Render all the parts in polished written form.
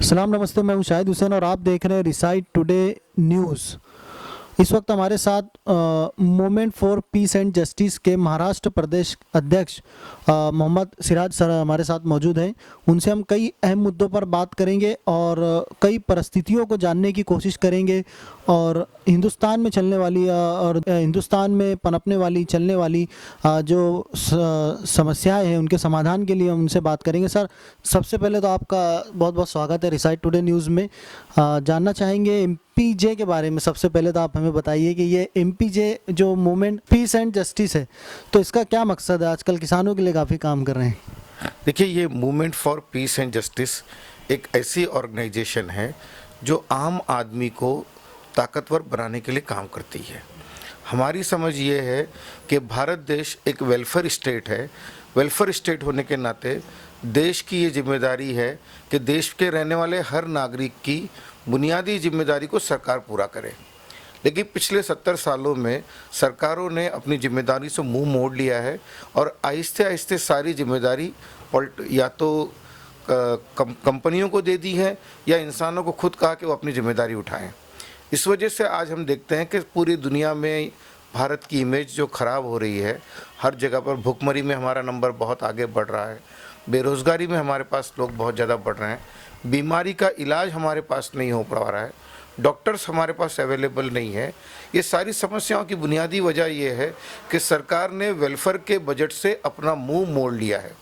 सलाम नमस्ते, मैं हूं शाहिद हुसैन और आप देख रहे हैं रिसाइट टुडे न्यूज़। इस वक्त हमारे साथ movement for piece and justice के महाराष्ट्र प्रदेश अध्यक्ष मोहम्मद सिराज सर हमारे साथ मौजूद हैं। उनसे हम कई अहम मुद्दों पर बात करेंगे और कई परिस्थितियों को जानने की कोशिश करेंगे और हिंदुस्तान में चलने वाली और हिंदुस्तान में पनपने वाली चलने वाली जो समस्याएं हैं उनके समाधान के लिए हम उनसे बात करेंगे। सर, सबसे पहले तो आपका बहुत बहुत स्वागत है रिसाइट टुडे न्यूज़ में। जानना चाहेंगे एमपीजे के बारे में। सबसे पहले तो आप हमें बताइए कि ये एमपीजे जो मूवमेंट पीस एंड जस्टिस है, तो इसका क्या मकसद है? आजकल किसानों के लिए काफ़ी काम कर रहे हैं। देखिए, ये movement for piece and justice एक ऐसी ऑर्गेनाइजेशन है जो आम आदमी को ताकतवर बनाने के लिए काम करती है। हमारी समझ ये है कि भारत देश एक वेलफेयर स्टेट है। वेलफेयर स्टेट होने के नाते देश की ये जिम्मेदारी है कि देश के रहने वाले हर नागरिक की बुनियादी जिम्मेदारी को सरकार पूरा करे। लेकिन पिछले 70 सालों में सरकारों ने अपनी जिम्मेदारी से मुंह मोड़ लिया है और आहिस्ते आहिस्ते सारी जिम्मेदारी या तो कंपनियों को दे दी है या इंसानों को खुद कहा कि वो अपनी जिम्मेदारी उठाएं। इस वजह से आज हम देखते हैं कि पूरी दुनिया में भारत की इमेज जो ख़राब हो रही है, हर जगह पर भुखमरी में हमारा नंबर बहुत आगे बढ़ रहा है, बेरोज़गारी में हमारे पास लोग बहुत ज़्यादा बढ़ रहे हैं, बीमारी का इलाज हमारे पास नहीं हो पा रहा है, डॉक्टर्स हमारे पास अवेलेबल नहीं है। ये सारी समस्याओं की बुनियादी वजह ये है कि सरकार ने वेलफेयर के बजट से अपना मुंह मोड़ लिया है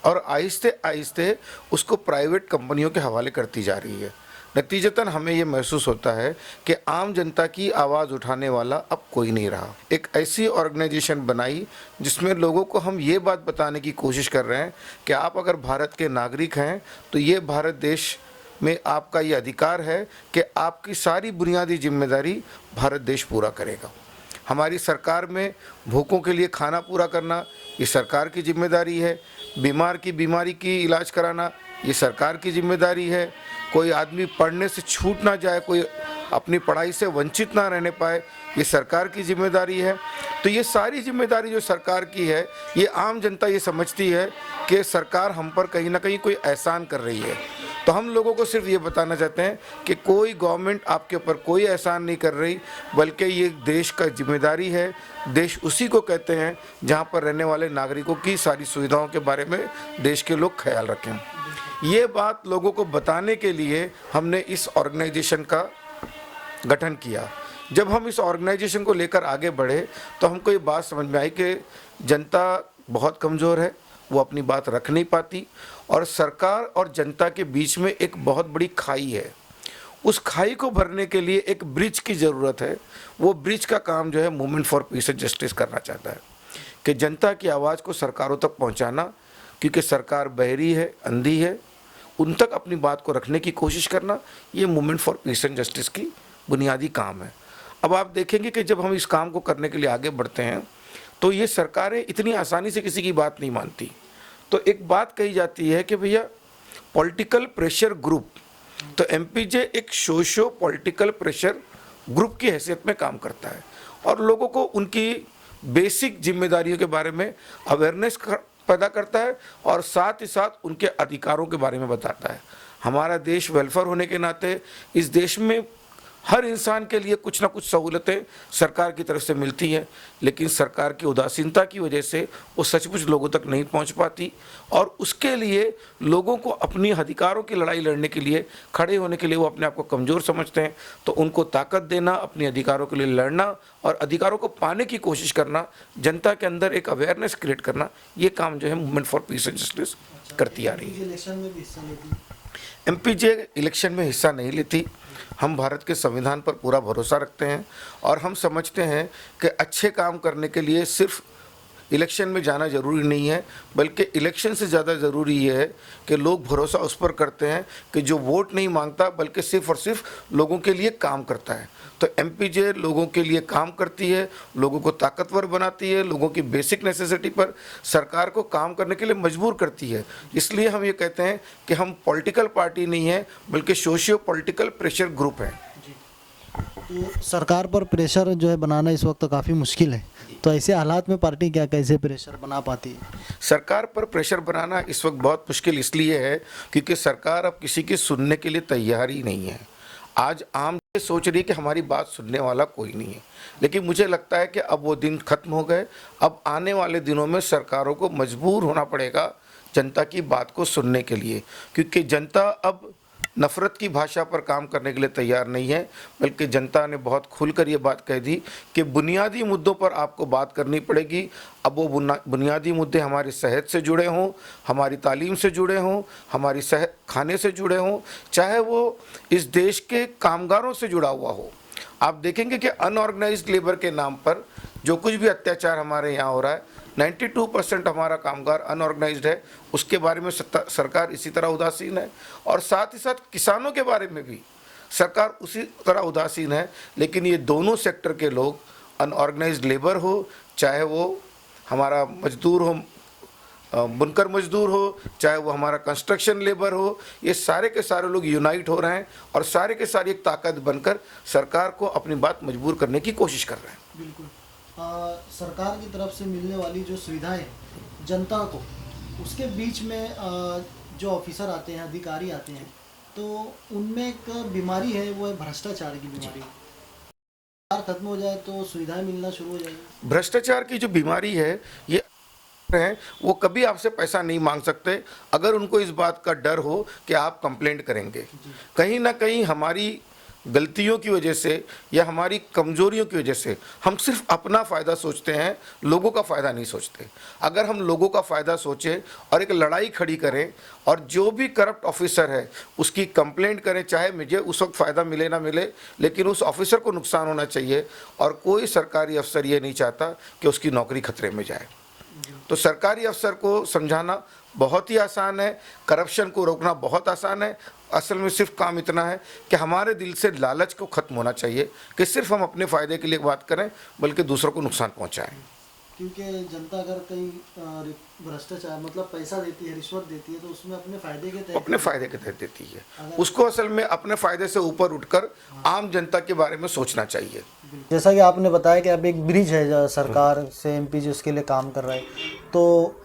और आहिस्ते आहिस्ते उसको प्राइवेट कंपनियों के हवाले करती जा रही है। नतीजतन हमें ये महसूस होता है कि आम जनता की आवाज़ उठाने वाला अब कोई नहीं रहा। एक ऐसी ऑर्गेनाइजेशन बनाई जिसमें लोगों को हम ये बात बताने की कोशिश कर रहे हैं कि आप अगर भारत के नागरिक हैं तो ये भारत देश में आपका ये अधिकार है कि आपकी सारी बुनियादी जिम्मेदारी भारत देश पूरा करेगा। हमारी सरकार में भूखों के लिए खाना पूरा करना ये सरकार की जिम्मेदारी है, बीमार की बीमारी की इलाज कराना ये सरकार की जिम्मेदारी है, कोई आदमी पढ़ने से छूट ना जाए, कोई अपनी पढ़ाई से वंचित ना रहने पाए, ये सरकार की जिम्मेदारी है। तो ये सारी जिम्मेदारी जो सरकार की है, ये आम जनता ये समझती है कि सरकार हम पर कहीं ना कहीं कोई एहसान कर रही है। तो हम लोगों को सिर्फ ये बताना चाहते हैं कि कोई गवर्नमेंट आपके ऊपर कोई एहसान नहीं कर रही, बल्कि ये देश का जिम्मेदारी है। देश उसी को कहते हैं जहाँ पर रहने वाले नागरिकों की सारी सुविधाओं के बारे में देश के लोग ख्याल रखें। ये बात लोगों को बताने के लिए हमने इस ऑर्गेनाइजेशन का गठन किया। जब हम इस ऑर्गेनाइजेशन को लेकर आगे बढ़े तो हमको ये बात समझ में आई कि जनता बहुत कमज़ोर है, वो अपनी बात रख नहीं पाती और सरकार और जनता के बीच में एक बहुत बड़ी खाई है। उस खाई को भरने के लिए एक ब्रिज की ज़रूरत है। वो ब्रिज का काम जो है movement for piece and justice करना चाहता है कि जनता की आवाज़ को सरकारों तक पहुंचाना, क्योंकि सरकार बहरी है, अंधी है, उन तक अपनी बात को रखने की कोशिश करना, ये movement for piece and justice की बुनियादी काम है। अब आप देखेंगे कि जब हम इस काम को करने के लिए आगे बढ़ते हैं तो ये सरकारें इतनी आसानी से किसी की बात नहीं मानती। तो एक बात कही जाती है कि भैया पॉलिटिकल प्रेशर ग्रुप, तो एमपीजे एक सोशो पॉलिटिकल प्रेशर ग्रुप की हैसियत में काम करता है और लोगों को उनकी बेसिक जिम्मेदारियों के बारे में अवेयरनेस पैदा करता है और साथ ही साथ उनके अधिकारों के बारे में बताता है। हमारा देश वेलफेयर होने के नाते इस देश में हर इंसान के लिए कुछ ना कुछ सहूलतें सरकार की तरफ से मिलती हैं, लेकिन सरकार की उदासीनता की वजह से वो सचमुच लोगों तक नहीं पहुंच पाती और उसके लिए लोगों को अपनी अधिकारों की लड़ाई लड़ने के लिए, खड़े होने के लिए वो अपने आप को कमज़ोर समझते हैं। तो उनको ताकत देना, अपने अधिकारों के लिए लड़ना और अधिकारों को पाने की कोशिश करना, जनता के अंदर एक अवेयरनेस क्रिएट करना, ये काम जो है movement for piece and justice करती आ रही है। एमपीजे इलेक्शन में हिस्सा नहीं लेती। हम भारत के संविधान पर पूरा भरोसा रखते हैं और हम समझते हैं कि अच्छे काम करने के लिए सिर्फ इलेक्शन में जाना ज़रूरी नहीं है, बल्कि इलेक्शन से ज़्यादा ज़रूरी ये है कि लोग भरोसा उस पर करते हैं कि जो वोट नहीं मांगता बल्कि सिर्फ और सिर्फ लोगों के लिए काम करता है। तो एमपीजे लोगों के लिए काम करती है, लोगों को ताकतवर बनाती है, लोगों की बेसिक नेसेसिटी पर सरकार को काम करने के लिए मजबूर करती है। इसलिए हम ये कहते हैं कि हम पॉलिटिकल पार्टी नहीं है, बल्कि सोशियो पॉलिटिकल प्रेशर ग्रुप है। तो सरकार पर प्रेशर जो है बनाना इस वक्त काफ़ी मुश्किल है, तो ऐसे हालात में पार्टी क्या कैसे प्रेशर बना पाती है? सरकार पर प्रेशर बनाना इस वक्त बहुत मुश्किल इसलिए है क्योंकि सरकार अब किसी की सुनने के लिए तैयार ही नहीं है। आज आम ये सोच रही है कि हमारी बात सुनने वाला कोई नहीं है, लेकिन मुझे लगता है कि अब वो दिन खत्म हो गए। अब आने वाले दिनों में सरकारों को मजबूर होना पड़ेगा जनता की बात को सुनने के लिए, क्योंकि जनता अब नफ़रत की भाषा पर काम करने के लिए तैयार नहीं है, बल्कि जनता ने बहुत खुलकर ये बात कह दी कि बुनियादी मुद्दों पर आपको बात करनी पड़ेगी। अब वो बुनियादी मुद्दे हमारी सेहत से जुड़े हों, हमारी तालीम से जुड़े हों, हमारी खाने से जुड़े हों, चाहे वो इस देश के कामगारों से जुड़ा हुआ हो। आप देखेंगे कि अनऑर्गेनाइज्ड लेबर के नाम पर जो कुछ भी अत्याचार हमारे यहाँ हो रहा है, 92% हमारा कामगार अनऑर्गेनाइज्ड है, उसके बारे में सरकार इसी तरह उदासीन है। और साथ ही साथ किसानों के बारे में भी सरकार उसी तरह उदासीन है। लेकिन ये दोनों सेक्टर के लोग, अनऑर्गेनाइज्ड लेबर हो, चाहे वो हमारा मजदूर हो, बुनकर मजदूर हो, चाहे वो हमारा कंस्ट्रक्शन लेबर हो, ये सारे के सारे लोग यूनाइट हो रहे हैं और सारे के सारे एक ताकत बनकर सरकार को अपनी बात मजबूर करने की कोशिश कर रहे हैं। बिल्कुल। सरकार की तरफ से मिलने वाली जो सुविधाएं जनता को, उसके बीच में जो ऑफिसर आते हैं, अधिकारी आते हैं, तो उनमें एक बीमारी है, वो है भ्रष्टाचार की बीमारी। खत्म हो जाए तो सुविधाएं मिलना शुरू हो जाएगी। भ्रष्टाचार की जो बीमारी है, ये हैं वो कभी आपसे पैसा नहीं मांग सकते अगर उनको इस बात का डर हो कि आप कंप्लेंट करेंगे। कहीं ना कहीं हमारी गलतियों की वजह से या हमारी कमजोरियों की वजह से हम सिर्फ अपना फ़ायदा सोचते हैं, लोगों का फ़ायदा नहीं सोचते। अगर हम लोगों का फ़ायदा सोचें और एक लड़ाई खड़ी करें और जो भी करप्ट ऑफिसर है उसकी कंप्लेंट करें, चाहे मुझे उस वक्त फ़ायदा मिले ना मिले, लेकिन उस ऑफिसर को नुकसान होना चाहिए। और कोई सरकारी अफसर ये नहीं चाहता कि उसकी नौकरी खतरे में जाए। तो सरकारी अफसर को समझाना बहुत ही आसान है, करप्शन को रोकना बहुत आसान है। असल में सिर्फ काम इतना है कि हमारे दिल से लालच को ख़त्म होना चाहिए कि सिर्फ हम अपने फ़ायदे के लिए बात करें, बल्कि दूसरों को नुकसान पहुंचाएं। क्योंकि जनता अगर कहीं भ्रष्टाचार मतलब पैसा देती है, रिश्वत देती है, तो उसमें अपने फ़ायदे के तहत देती है। उसको असल में अपने फ़ायदे से ऊपर उठकर आम जनता के बारे में सोचना चाहिए। जैसा कि आपने बताया कि अब एक ब्रिज है जो सरकार से एमपी जो उसके लिए काम कर रहा है, तो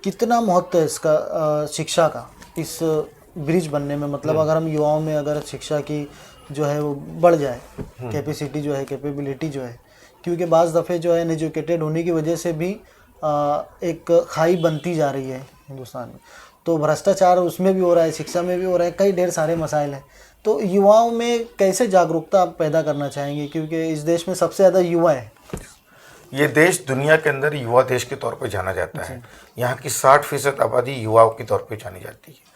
कितना महत्व है इसका शिक्षा का इस ब्रिज बनने में? मतलब अगर हम युवाओं में अगर शिक्षा की जो है वो बढ़ जाए, कैपेसिटी जो है, कैपेबिलिटी जो है, क्योंकि बाज़ दफ़े जो है अनएजुकेटेड होने की वजह से भी एक खाई बनती जा रही है हिंदुस्तान में। तो भ्रष्टाचार उसमें भी हो रहा है, शिक्षा में भी हो रहा है, कई ढेर सारे मसाइल हैं। तो युवाओं में कैसे जागरूकता आप पैदा करना चाहेंगे, क्योंकि इस देश में सबसे ज़्यादा युवा है? ये देश दुनिया के अंदर युवा देश के तौर पर जाना जाता है। यहाँ की 60% आबादी युवाओं के तौर पर जानी जाती है।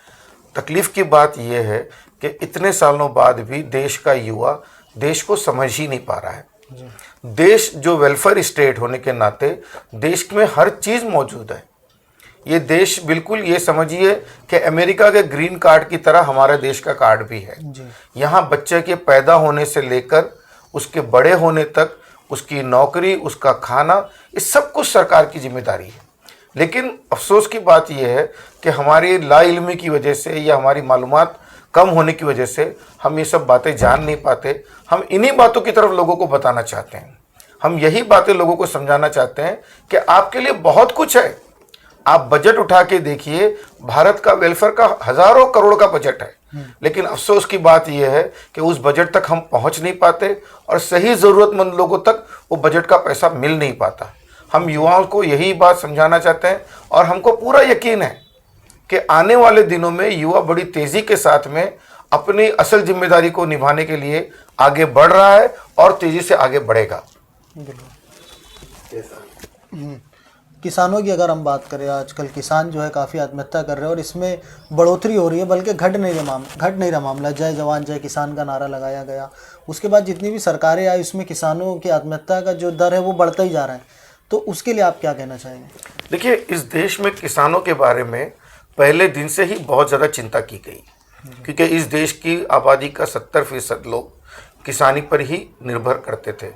तकलीफ़ की बात यह है कि इतने सालों बाद भी देश का युवा देश को समझ ही नहीं पा रहा है। देश जो वेलफेयर स्टेट होने के नाते देश में हर चीज़ मौजूद है। ये देश बिल्कुल ये समझिए कि अमेरिका के ग्रीन कार्ड की तरह हमारे देश का कार्ड भी है। यहाँ बच्चे के पैदा होने से लेकर उसके बड़े होने तक उसकी नौकरी, उसका खाना, इस सब कुछ सरकार की जिम्मेदारी है। लेकिन अफसोस की बात यह है कि हमारी लाइल्मी की वजह से या हमारी मालूमात कम होने की वजह से हम ये सब बातें जान नहीं पाते। हम इन्हीं बातों की तरफ लोगों को बताना चाहते हैं। हम यही बातें लोगों को समझाना चाहते हैं कि आपके लिए बहुत कुछ है। आप बजट उठा के देखिए, भारत का वेलफेयर का हज़ारों करोड़ का बजट है, लेकिन अफसोस की बात यह है कि उस बजट तक हम पहुंच नहीं पाते और सही ज़रूरतमंद लोगों तक वो बजट का पैसा मिल नहीं पाता। हम युवाओं को यही बात समझाना चाहते हैं और हमको पूरा यकीन है कि आने वाले दिनों में युवा बड़ी तेज़ी के साथ में अपनी असल जिम्मेदारी को निभाने के लिए आगे बढ़ रहा है और तेज़ी से आगे बढ़ेगा। किसानों की अगर हम बात करें, आजकल किसान जो है काफ़ी आत्महत्या कर रहे हैं और इसमें बढ़ोतरी हो रही है, बल्कि घट नहीं रहा मामला। जय जवान जय किसान का नारा लगाया गया, उसके बाद जितनी भी सरकारें आई उसमें किसानों की आत्महत्या का जो दर है वो बढ़ता ही जा रहा है। तो उसके लिए आप क्या कहना चाहेंगे? देखिए, इस देश में किसानों के बारे में पहले दिन से ही बहुत ज़्यादा चिंता की गई, क्योंकि इस देश की आबादी का 70% लोग किसानी पर ही निर्भर करते थे।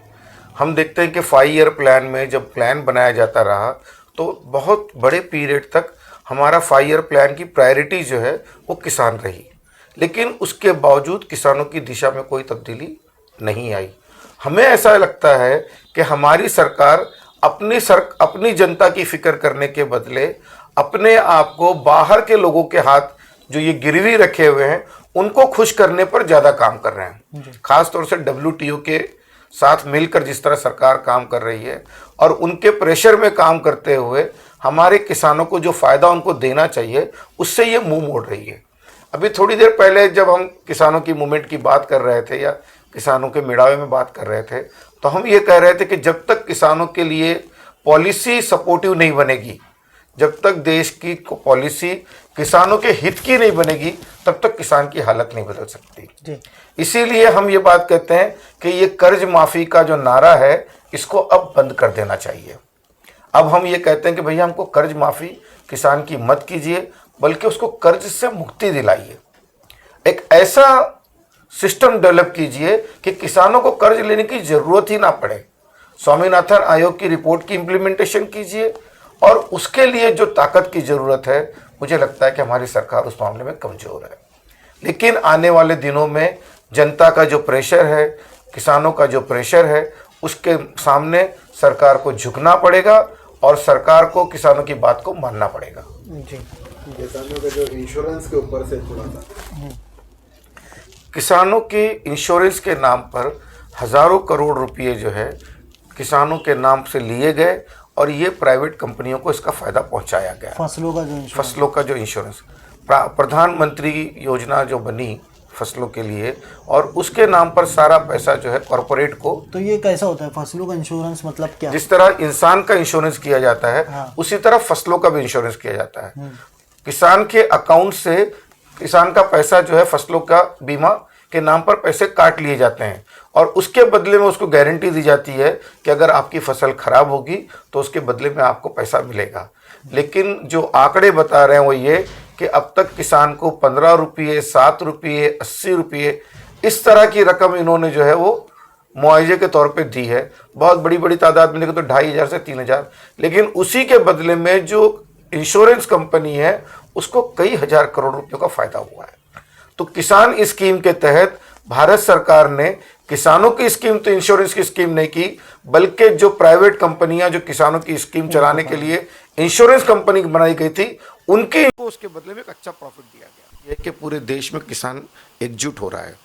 हम देखते हैं कि 5 ईयर प्लान में जब प्लान बनाया जाता रहा तो बहुत बड़े पीरियड तक हमारा 5 ईयर प्लान की प्रायोरिटी जो है वो किसान रही, लेकिन उसके बावजूद किसानों की दिशा में कोई तब्दीली नहीं आई। हमें ऐसा लगता है कि हमारी सरकार अपनी जनता की फिक्र करने के बदले अपने आप को बाहर के लोगों के हाथ जो ये गिरवी रखे हुए हैं उनको खुश करने पर ज़्यादा काम कर रहे हैं। खास तौर से WTO के साथ मिलकर जिस तरह सरकार काम कर रही है और उनके प्रेशर में काम करते हुए हमारे किसानों को जो फ़ायदा उनको देना चाहिए उससे ये मुंह मोड़ रही है। अभी थोड़ी देर पहले जब हम किसानों की मूवमेंट की बात कर रहे थे या किसानों के मिड़ावे में बात कर रहे थे तो हम ये कह रहे थे कि जब तक किसानों के लिए पॉलिसी सपोर्टिव नहीं बनेगी, जब तक देश की पॉलिसी किसानों के हित की नहीं बनेगी तब तक किसान की हालत नहीं बदल सकती। इसीलिए हम ये बात कहते हैं कि ये कर्ज माफ़ी का जो नारा है इसको अब बंद कर देना चाहिए। अब हम ये कहते हैं कि भैया हमको कर्ज माफ़ी किसान की मत कीजिए, बल्कि उसको कर्ज से मुक्ति दिलाइए। एक ऐसा सिस्टम डेवलप कीजिए कि किसानों को कर्ज लेने की ज़रूरत ही ना पड़े। स्वामीनाथन आयोग की रिपोर्ट की इम्प्लीमेंटेशन कीजिए और उसके लिए जो ताकत की ज़रूरत है मुझे लगता है कि हमारी सरकार उस मामले में कमज़ोर है। लेकिन आने वाले दिनों में जनता का जो प्रेशर है, किसानों का जो प्रेशर है, उसके सामने सरकार को झुकना पड़ेगा और सरकार को किसानों की बात को मानना पड़ेगा। जी, किसानों का जो इंश्योरेंस के ऊपर से थोड़ा सा, किसानों के इंश्योरेंस के नाम पर हज़ारों करोड़ रुपए जो है किसानों के नाम से लिए गए और ये प्राइवेट कंपनियों को इसका फ़ायदा पहुंचाया गया। फसलों का जो इंश्योरेंस प्रधानमंत्री योजना जो बनी फसलों के लिए और उसके नाम पर सारा पैसा जो है कॉरपोरेट को, तो ये कैसा होता है फसलों का इंश्योरेंस, मतलब क्या? जिस तरह इंसान का इंश्योरेंस किया जाता है हाँ। उसी तरह फसलों का भी इंश्योरेंस किया जाता है। किसान के अकाउंट से किसान का पैसा जो है फसलों का बीमा के नाम पर पैसे काट लिए जाते हैं और उसके बदले में उसको गारंटी दी जाती है कि अगर आपकी फसल खराब होगी तो उसके बदले में आपको पैसा मिलेगा। लेकिन जो आंकड़े बता रहे हैं वो ये कि अब तक किसान को 15 रुपये, 7 रुपये, 80 रुपये इस तरह की रकम इन्होंने जो है वो मुआवजे के तौर पे दी है। बहुत बड़ी बड़ी तादाद में देखें तो 2500 से 3000, लेकिन उसी के बदले में जो इंश्योरेंस कंपनी है उसको कई हजार करोड़ रुपयों का फायदा हुआ है। तो किसान स्कीम के तहत भारत सरकार ने किसानों की स्कीम, तो इंश्योरेंस की स्कीम नहीं की, बल्कि जो प्राइवेट कंपनियां जो किसानों की स्कीम चलाने के लिए इंश्योरेंस कंपनी बनाई गई थी उनके उसके बदले में एक अच्छा प्रॉफिट दिया गया। ये कि पूरे देश में किसान एकजुट हो रहा है।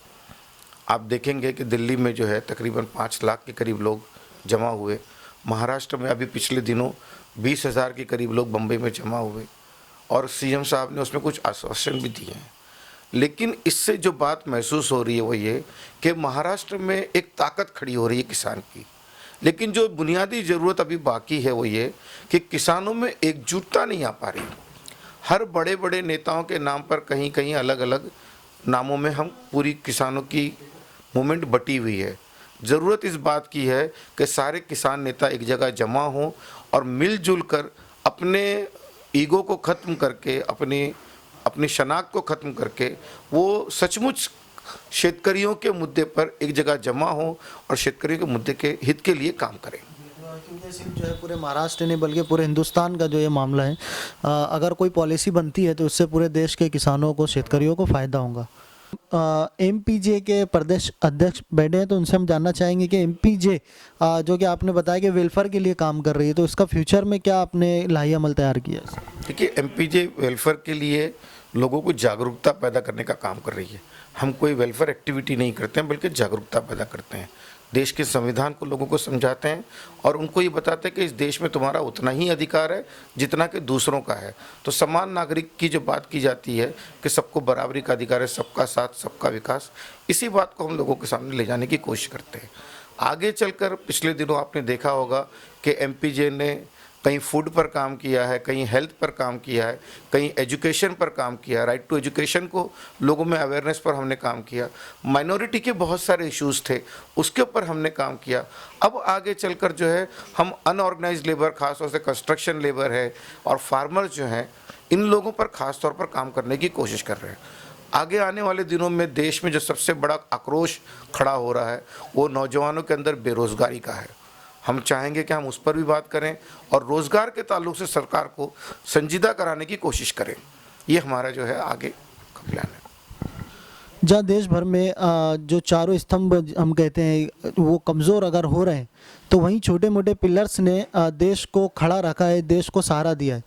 आप देखेंगे कि दिल्ली में जो है तकरीबन 5 लाख के करीब लोग जमा हुए। महाराष्ट्र में अभी पिछले दिनों 20,000 के करीब लोग बम्बई में जमा हुए और CM साहब ने उसमें कुछ आश्वासन भी दिए हैं। लेकिन इससे जो बात महसूस हो रही है वो ये कि महाराष्ट्र में एक ताकत खड़ी हो रही है किसान की। लेकिन जो बुनियादी ज़रूरत अभी बाकी है वो ये कि किसानों में एकजुटता नहीं आ पा रही। हर बड़े बड़े नेताओं के नाम पर कहीं कहीं अलग अलग नामों में हम पूरी किसानों की मूवमेंट बटी हुई है। ज़रूरत इस बात की है कि सारे किसान नेता एक जगह जमा हों और मिलजुल कर अपने ईगो को ख़त्म करके अपनी शनाख्त को ख़त्म करके वो सचमुच शेतकरियों के मुद्दे पर एक जगह जमा हो और शेतकरियों के मुद्दे के हित के लिए काम करें। क्योंकि सिर्फ जो है पूरे महाराष्ट्र नहीं बल्कि पूरे हिंदुस्तान का जो ये मामला है, अगर कोई पॉलिसी बनती है तो उससे पूरे देश के किसानों को, शेतकरियों को फ़ायदा होगा। MPJ के प्रदेश अध्यक्ष बैठे हैं तो उनसे हम जानना चाहेंगे कि MPJ जो कि आपने बताया कि वेलफेयर के लिए काम कर रही है, तो इसका फ्यूचर में क्या आपने लाही अमल तैयार किया? देखिए, MPJ वेलफेयर के लिए लोगों को जागरूकता पैदा करने का काम कर रही है। हम कोई वेलफेयर एक्टिविटी नहीं करते हैं बल्कि जागरूकता पैदा करते हैं। देश के संविधान को लोगों को समझाते हैं और उनको ये बताते हैं कि इस देश में तुम्हारा उतना ही अधिकार है जितना कि दूसरों का है। तो समान नागरिक की जो बात की जाती है कि सबको बराबरी का अधिकार है, सबका साथ सबका विकास, इसी बात को हम लोगों के सामने ले जाने की कोशिश करते हैं। आगे चलकर पिछले दिनों आपने देखा होगा कि MPJ ने कहीं फूड पर काम किया है, कहीं हेल्थ पर काम किया है, कहीं एजुकेशन पर काम किया है। राइट टू एजुकेशन को लोगों में अवेयरनेस पर हमने काम किया। माइनॉरिटी के बहुत सारे इश्यूज़ थे, उसके ऊपर हमने काम किया। अब आगे चलकर जो है हम अनऑर्गेनाइज्ड लेबर, खास तौर से कंस्ट्रक्शन लेबर है और फार्मर्स जो हैं, इन लोगों पर ख़ास तौर पर काम करने की कोशिश कर रहे हैं। आगे आने वाले दिनों में देश में जो सबसे बड़ा आक्रोश खड़ा हो रहा है वो नौजवानों के अंदर बेरोज़गारी का है। हम चाहेंगे कि हम उस पर भी बात करें और रोज़गार के ताल्लुक से सरकार को संजीदा कराने की कोशिश करें। ये हमारा जो है आगे का प्लान है। जहाँ देश भर में जो चारों स्तंभ हम कहते हैं वो कमज़ोर अगर हो रहे हैं, तो वहीं छोटे मोटे पिलर्स ने देश को खड़ा रखा है, देश को सहारा दिया है।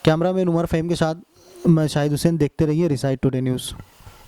कैमरामैन उमर फ़हीम के साथ मैं शाहिद हुसैन, देखते रहिए रिसाइट टुडे न्यूज़।